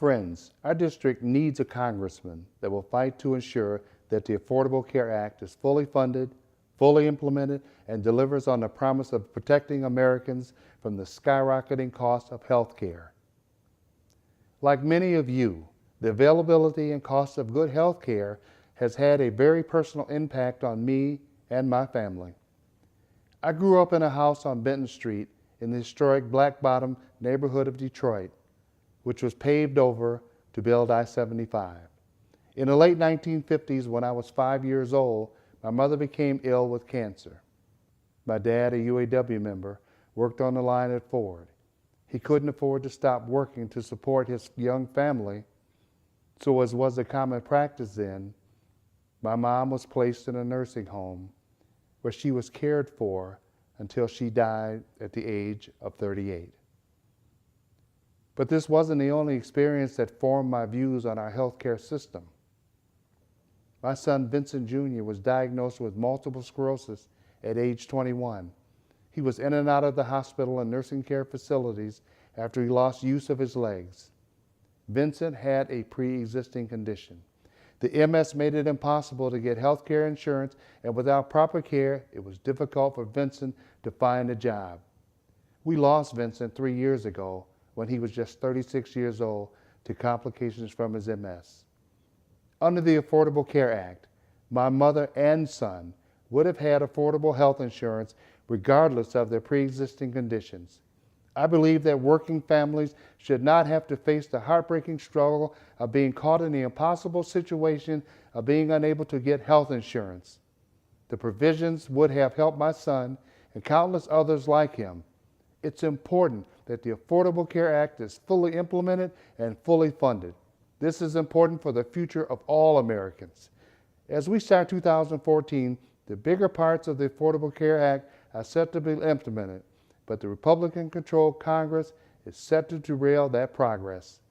Friends, our district needs a congressman that will fight to ensure that the Affordable Care Act is fully funded, fully implemented, and delivers on the promise of protecting Americans from the skyrocketing cost of health care. Like many of you, the availability and cost of good health care has had a very personal impact on me and my family. I grew up in a house on Benton Street in the historic Black Bottom neighborhood of Detroit, which was paved over to build I-75. In the late 1950s, when I was 5 years old, my mother became ill with cancer. My dad, a UAW member, worked on the line at Ford. He couldn't afford to stop working to support his young family, so as was a common practice then, my mom was placed in a nursing home where she was cared for until she died at the age of 38. But this wasn't the only experience that formed my views on our healthcare system. My son Vincent Jr. was diagnosed with multiple sclerosis at age 21. He was in and out of the hospital and nursing care facilities after he lost use of his legs. Vincent had a pre-existing condition. The MS made it impossible to get health care insurance, and without proper care, it was difficult for Vincent to find a job. We lost Vincent 3 years ago when he was just 36 years old to complications from his MS. Under the Affordable Care Act, my mother and son would have had affordable health insurance regardless of their pre-existing conditions. I believe that working families should not have to face the heartbreaking struggle of being caught in the impossible situation of being unable to get health insurance. The provisions would have helped my son and countless others like him. It's important that the Affordable Care Act is fully implemented and fully funded. This is important for the future of all Americans. As we start 2014, the bigger parts of the Affordable Care Act are set to be implemented, but the Republican-controlled Congress is set to derail that progress.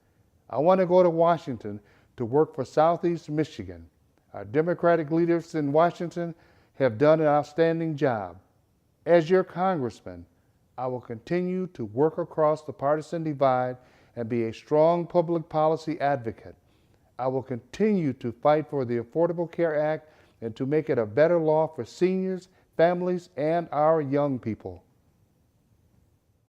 I want to go to Washington to work for Southeast Michigan. Our Democratic leaders in Washington have done an outstanding job. As your congressman, I will continue to work across the partisan divide and be a strong public policy advocate. I will continue to fight for the Affordable Care Act and to make it a better law for seniors, families, and our young people.